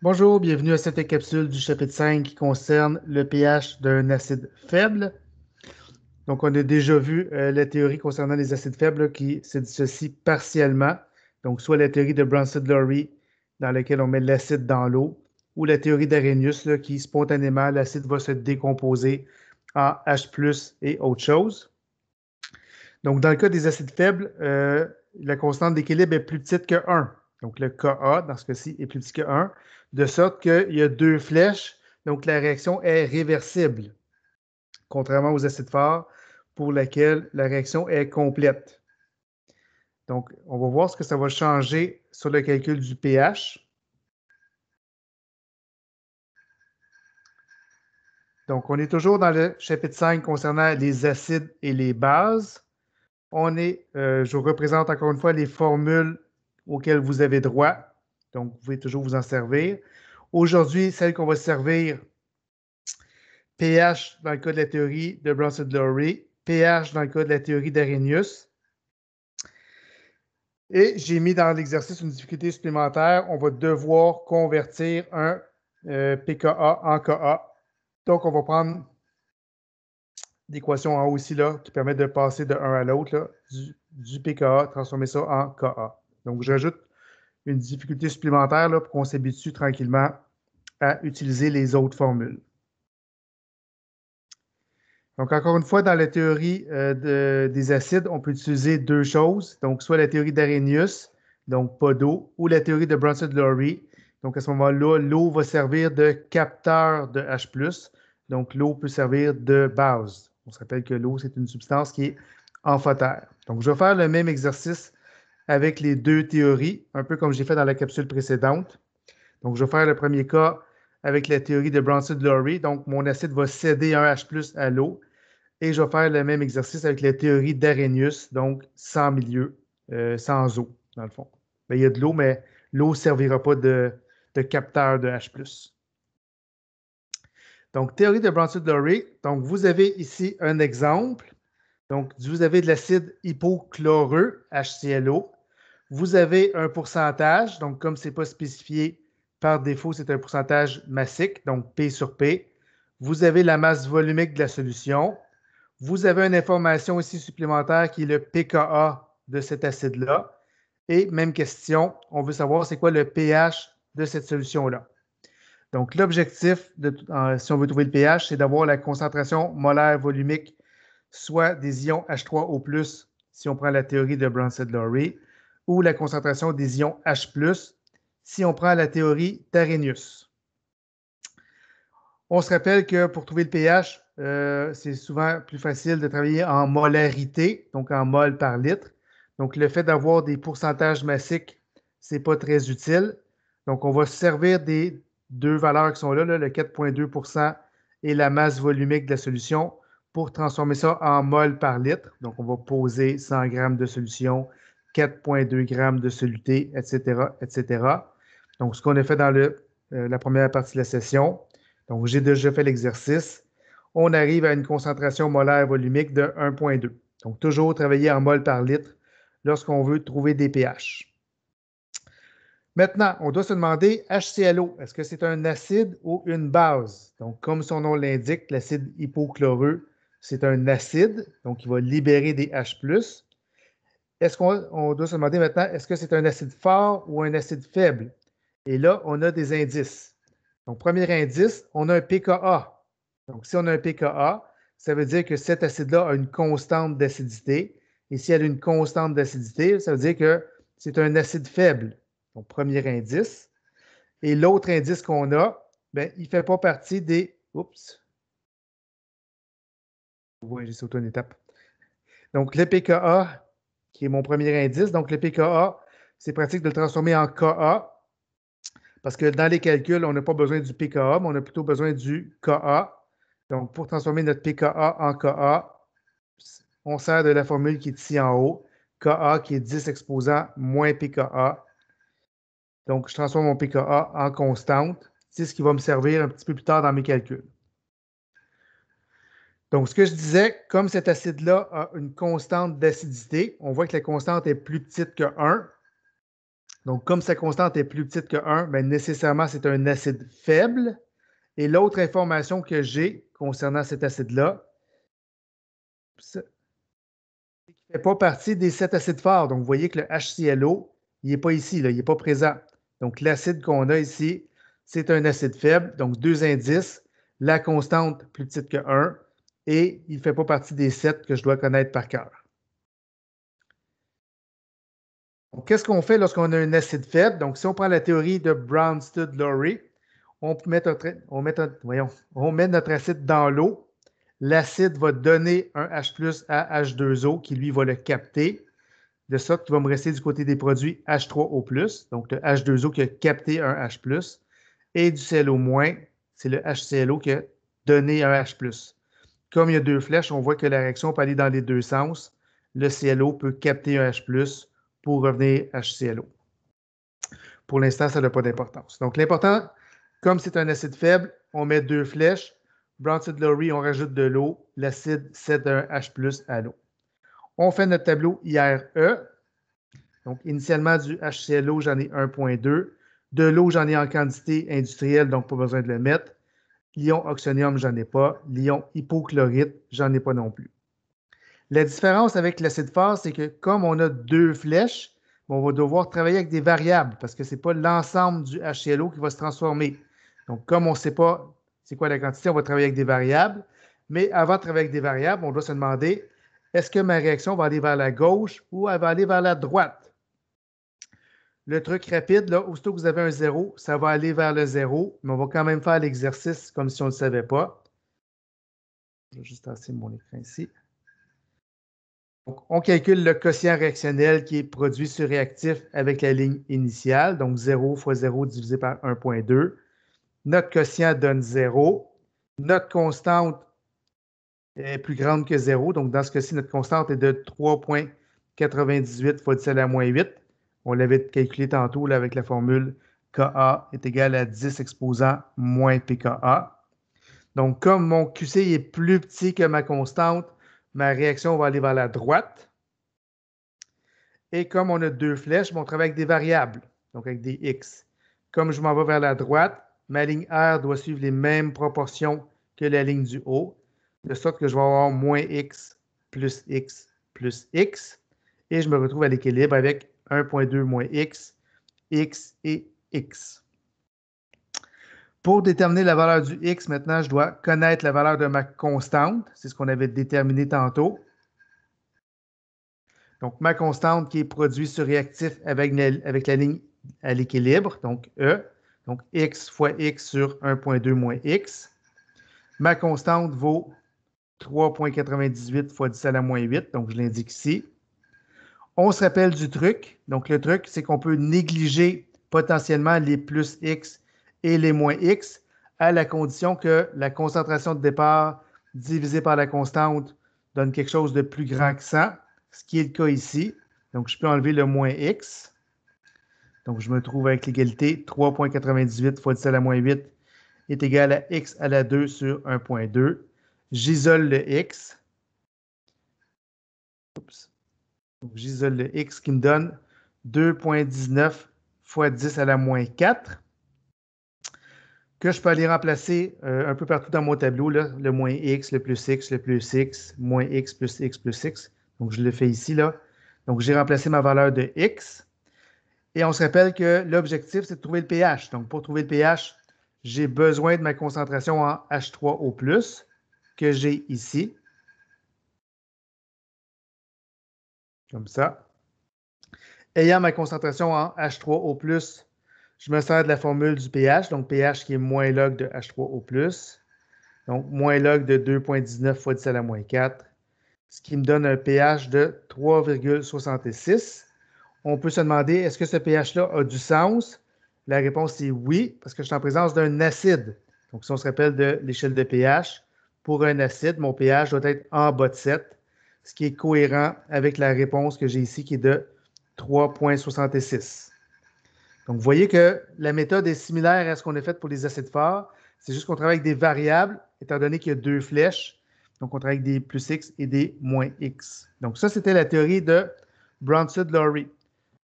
Bonjour, bienvenue à cette capsule du chapitre 5 qui concerne le pH d'un acide faible. Donc, on a déjà vu la théorie concernant les acides faibles là, qui se dissocient partiellement. Donc, soit la théorie de Bronsted-Lowry dans laquelle on met l'acide dans l'eau, ou la théorie d'Arrhenius qui, spontanément, l'acide va se décomposer en H+, et autre chose. Donc, dans le cas des acides faibles, la constante d'équilibre est plus petite que 1. Donc, le Ka, dans ce cas-ci, est plus petit que 1, de sorte qu'il y a deux flèches, donc la réaction est réversible, contrairement aux acides forts pour lesquels la réaction est complète. Donc, on va voir ce que ça va changer sur le calcul du pH. Donc, on est toujours dans le chapitre 5 concernant les acides et les bases. Je vous représente encore une fois les formules auxquelles vous avez droit. Donc, vous pouvez toujours vous en servir. Aujourd'hui, celle qu'on va se servir, pH dans le cas de la théorie de Bronsted-Lowry, pH dans le cas de la théorie d'Arrhenius. Et j'ai mis dans l'exercice une difficulté supplémentaire. On va devoir convertir un pKa en Ka. Donc, on va prendre l'équation en haut ici, là, qui permet de passer de un à l'autre, du pKa, transformer ça en Ka. Donc, j'ajoute une difficulté supplémentaire là, pour qu'on s'habitue tranquillement à utiliser les autres formules. Donc, encore une fois, dans la théorie des acides, on peut utiliser deux choses. Donc, soit la théorie d'Arrhenius, donc pas d'eau, ou la théorie de Bronsted-Lowry. Donc, à ce moment-là, l'eau va servir de capteur de H+. Donc, l'eau peut servir de base. On se rappelle que l'eau, c'est une substance qui est amphotère. Donc, je vais faire le même exercice avec les deux théories, un peu comme j'ai fait dans la capsule précédente. Donc, je vais faire le premier cas avec la théorie de Bronsted-Lowry. Donc, mon acide va céder un H+ à l'eau. Et je vais faire le même exercice avec la théorie d'Arrhenius, donc sans milieu, sans eau, dans le fond. Bien, il y a de l'eau, mais l'eau ne servira pas de capteur de H+. Donc, théorie de Bronsted-Lowry. Donc, vous avez ici un exemple. Donc, vous avez de l'acide hypochloreux, HClO. Vous avez un pourcentage. Donc, comme ce n'est pas spécifié par défaut, c'est un pourcentage massique, donc P sur P. Vous avez la masse volumique de la solution. Vous avez une information ici supplémentaire qui est le pKa de cet acide-là. Et même question, on veut savoir c'est quoi le pH de cette solution-là. Donc, l'objectif, si on veut trouver le pH, c'est d'avoir la concentration molaire volumique, soit des ions H3O+, si on prend la théorie de Bronsted-Lowry, ou la concentration des ions H+, si on prend la théorie d'Arrhenius. On se rappelle que pour trouver le pH, c'est souvent plus facile de travailler en molarité, donc en mol par litre. Donc, le fait d'avoir des pourcentages massiques, ce n'est pas très utile. Donc, on va se servir des deux valeurs qui sont là, le 4,2 et la masse volumique de la solution pour transformer ça en mol par litre. Donc, on va poser 100 g de solution, 4,2 g de soluté, etc., etc. Donc, ce qu'on a fait dans la première partie de la session. Donc, j'ai déjà fait l'exercice. On arrive à une concentration molaire volumique de 1,2. Donc, toujours travailler en mol par litre lorsqu'on veut trouver des pH. Maintenant, on doit se demander HClO, est-ce que c'est un acide ou une base? Donc, comme son nom l'indique, l'acide hypochloreux, c'est un acide, donc il va libérer des H+. Est-ce qu'on doit se demander maintenant, est-ce que c'est un acide fort ou un acide faible? Et là, on a des indices. Donc, premier indice, on a un pKa. Donc, si on a un pKa, ça veut dire que cet acide-là a une constante d'acidité. Et si elle a une constante d'acidité, ça veut dire que c'est un acide faible. Donc, premier indice. Et l'autre indice qu'on a, bien, il ne fait pas partie des... Oups. Oui, j'ai sauté une étape. Donc, le pKa, qui est mon premier indice. Donc, le pKa, c'est pratique de le transformer en Ka. Parce que dans les calculs, on n'a pas besoin du pKa, mais on a plutôt besoin du Ka. Donc, pour transformer notre pKa en Ka, on sert de la formule qui est ici en haut. Ka qui est 10 exposant moins pKa. Donc, je transforme mon pKa en constante. C'est ce qui va me servir un petit peu plus tard dans mes calculs. Donc, ce que je disais, comme cet acide-là a une constante d'acidité, on voit que la constante est plus petite que 1. Donc, comme sa constante est plus petite que 1, bien, nécessairement, c'est un acide faible. Et l'autre information que j'ai concernant cet acide-là, c'est qu'il ne fait pas partie des 7 acides forts. Donc, vous voyez que le HClO, il n'est pas ici, là, il n'est pas présent. Donc, l'acide qu'on a ici, c'est un acide faible. Donc, 2 indices, la constante plus petite que 1 et il ne fait pas partie des 7 que je dois connaître par cœur. Qu'est-ce qu'on fait lorsqu'on a un acide faible? Donc, si on prend la théorie de Brown-Stud-Lowry, on met notre acide dans l'eau. L'acide va donner un H+ à H2O qui, lui, va le capter. De sorte qu'il va me rester du côté des produits H3O+, donc le H2O qui a capté un H+, et du ClO-, c'est le HClO qui a donné un H+. Comme il y a deux flèches, on voit que la réaction peut aller dans les deux sens. Le ClO peut capter un H+, pour revenir HClO. Pour l'instant, ça n'a pas d'importance. Donc, l'important, comme c'est un acide faible, on met deux flèches. Brown-Stud-Lowry, on rajoute de l'eau. L'acide cède un H+ à l'eau. On fait notre tableau IRE. Donc, initialement, du HClO, j'en ai 1,2. De l'eau, j'en ai en quantité industrielle, donc pas besoin de le mettre. L'ion oxonium, j'en ai pas. L'ion hypochlorite, j'en ai pas non plus. La différence avec l'acide fort, c'est que comme on a deux flèches, on va devoir travailler avec des variables parce que ce n'est pas l'ensemble du HClO qui va se transformer. Donc, comme on ne sait pas c'est quoi la quantité, on va travailler avec des variables. Mais avant de travailler avec des variables, on doit se demander, est-ce que ma réaction va aller vers la gauche ou elle va aller vers la droite? Le truc rapide, là, aussitôt que vous avez un 0, ça va aller vers le 0, mais on va quand même faire l'exercice comme si on ne le savait pas. Je vais juste tasser mon écran ici. Donc, on calcule le quotient réactionnel qui est produit sur réactif avec la ligne initiale, donc 0 fois 0 divisé par 1,2. Notre quotient donne 0. Notre constante est plus grande que 0, donc dans ce cas-ci, notre constante est de 3,98 fois 10 à la moins 8. On l'avait calculé tantôt là, avec la formule Ka est égal à 10 exposant moins pKa. Donc, comme mon QC est plus petit que ma constante, ma réaction va aller vers la droite. Et comme on a deux flèches, on travaille avec des variables, donc avec des x. Comme je m'en vais vers la droite, ma ligne R doit suivre les mêmes proportions que la ligne du haut, de sorte que je vais avoir moins x plus x plus x. Et je me retrouve à l'équilibre avec 1,2 moins x et x. Pour déterminer la valeur du x, maintenant, je dois connaître la valeur de ma constante. C'est ce qu'on avait déterminé tantôt. Donc, ma constante qui est produite sur réactif avec la ligne à l'équilibre, donc E. Donc, x fois x sur 1,2 moins x. Ma constante vaut 3,98 fois 10 à la moins 8, donc je l'indique ici. On se rappelle du truc. Donc, le truc, c'est qu'on peut négliger potentiellement les plus x et les moins x à la condition que la concentration de départ divisée par la constante donne quelque chose de plus grand que 100, ce qui est le cas ici. Donc, je peux enlever le moins x. Donc, je me trouve avec l'égalité 3,98 fois 10 à la moins 8 est égal à x à la 2 sur 1,2. J'isole le x. Oups. J'isole le x qui me donne 2,19 fois 10 à la moins 4, que je peux aller remplacer un peu partout dans mon tableau, là, le moins x, le plus x, moins x plus x plus x. Donc, je le fais ici. Là. Donc, j'ai remplacé ma valeur de x. Et on se rappelle que l'objectif, c'est de trouver le pH. Donc, pour trouver le pH, j'ai besoin de ma concentration en H3O+, que j'ai ici. Comme ça. Ayant ma concentration en H3O+, je me sers de la formule du pH, donc pH qui est moins log de H3O+, donc moins log de 2,19 fois 10 à la moins 4, ce qui me donne un pH de 3,66. On peut se demander, est-ce que ce pH-là a du sens? La réponse est oui, parce que je suis en présence d'un acide. Donc, si on se rappelle de l'échelle de pH, pour un acide, mon pH doit être en bas de 7, ce qui est cohérent avec la réponse que j'ai ici, qui est de 3,66. Donc, vous voyez que la méthode est similaire à ce qu'on a fait pour les acides forts. C'est juste qu'on travaille avec des variables, étant donné qu'il y a deux flèches. Donc, on travaille avec des plus x et des moins x. Donc, ça, c'était la théorie de Brown-Stud-Lowry.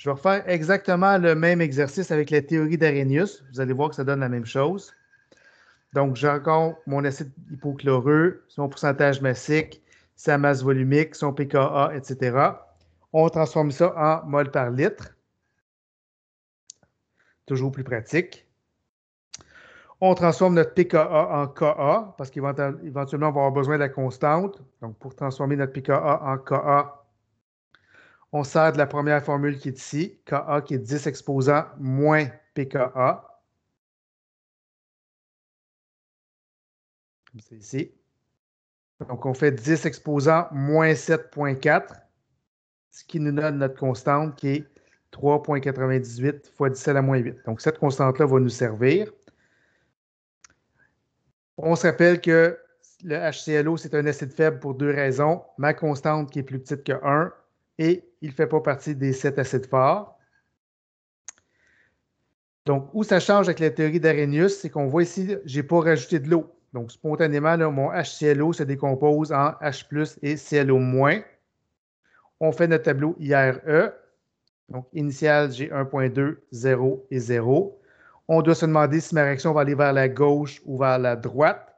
Je vais refaire exactement le même exercice avec la théorie d'Arrhenius. Vous allez voir que ça donne la même chose. Donc, j'ai encore mon acide hypochloreux, son pourcentage massique, sa masse volumique, son pKa, etc. On transforme ça en mol par litre. Toujours plus pratique. On transforme notre pKa en Ka, parce qu'éventuellement, on va avoir besoin de la constante. Donc, pour transformer notre pKa en Ka, on sert de la première formule qui est ici, Ka qui est 10 exposants moins pKa. Comme c'est ici. Donc, on fait 10 exposants moins 7,4, ce qui nous donne notre constante qui est 3,98 fois 10 à la moins 8. Donc, cette constante-là va nous servir. On se rappelle que le HClO, c'est un acide faible pour deux raisons. Ma constante qui est plus petite que 1 et il ne fait pas partie des 7 acides forts. Donc, où ça change avec la théorie d'Arrhenius, c'est qu'on voit ici, je n'ai pas rajouté de l'eau. Donc, spontanément, là, mon HClO se décompose en H+ et ClO-. On fait notre tableau IRE. Donc, initial, j'ai 1,2, 0 et 0. On doit se demander si ma réaction va aller vers la gauche ou vers la droite.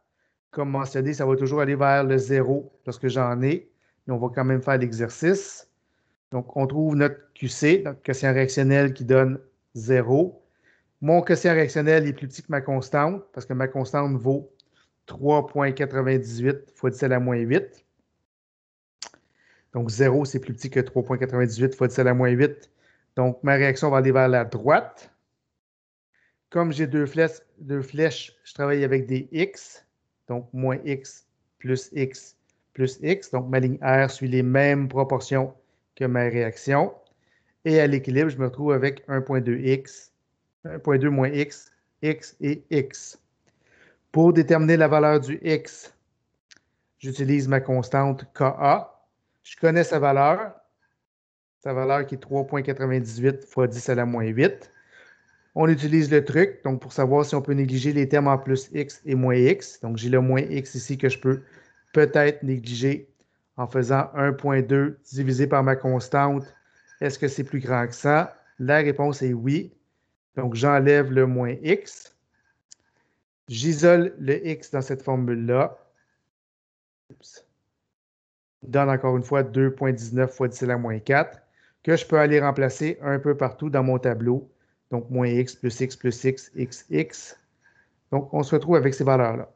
Comme mentionné, ça va toujours aller vers le 0 lorsque j'en ai. Mais on va quand même faire l'exercice. Donc, on trouve notre QC, notre quotient réactionnel qui donne 0. Mon quotient réactionnel est plus petit que ma constante parce que ma constante vaut 3,98 fois 10 à la moins 8. Donc, 0, c'est plus petit que 3,98 fois 10 à la moins 8. Donc, ma réaction va aller vers la droite. Comme j'ai deux flèches, je travaille avec des X. Donc, moins X plus X plus X. Donc, ma ligne R suit les mêmes proportions que ma réaction. Et à l'équilibre, je me retrouve avec 1,2X, 1,2 moins X, X et X. Pour déterminer la valeur du X, j'utilise ma constante Ka. Je connais sa valeur qui est 3,98 fois 10 à la moins 8. On utilise le truc, donc pour savoir si on peut négliger les termes en plus X et moins X. Donc, j'ai le moins X ici que je peux peut-être négliger en faisant 1,2 divisé par ma constante. Est-ce que c'est plus grand que ça? La réponse est oui. Donc, j'enlève le moins X. J'isole le X dans cette formule-là. Donne encore une fois 2,19 fois 10 à la moins 4, que je peux aller remplacer un peu partout dans mon tableau. Donc, moins X plus X plus X, X, X. Donc, on se retrouve avec ces valeurs-là.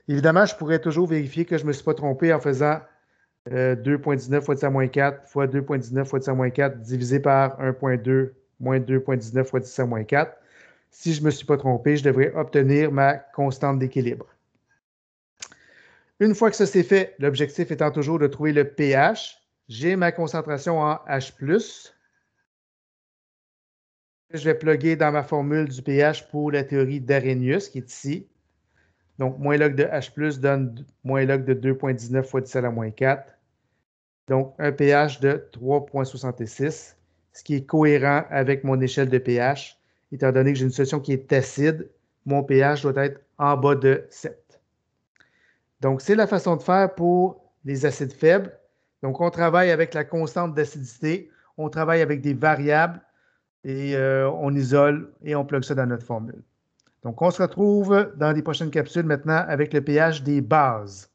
Évidemment, je pourrais toujours vérifier que je ne me suis pas trompé en faisant 2,19 fois 10 à moins 4 fois 2,19 fois 10 à moins 4 divisé par 1,2 moins 2,19 fois 10 à moins 4. Si je ne me suis pas trompé, je devrais obtenir ma constante d'équilibre. Une fois que ça c'est fait, l'objectif étant toujours de trouver le pH, j'ai ma concentration en H+. Je vais plugger dans ma formule du pH pour la théorie d'Arrhenius, qui est ici. Donc, moins log de H+ donne moins log de 2,19 fois 10 à la moins 4. Donc, un pH de 3,66, ce qui est cohérent avec mon échelle de pH. Étant donné que j'ai une solution qui est acide, mon pH doit être en bas de 7. Donc, c'est la façon de faire pour les acides faibles. Donc, on travaille avec la constante d'acidité, on travaille avec des variables et on isole et on plug ça dans notre formule. Donc, on se retrouve dans les prochaines capsules maintenant avec le pH des bases.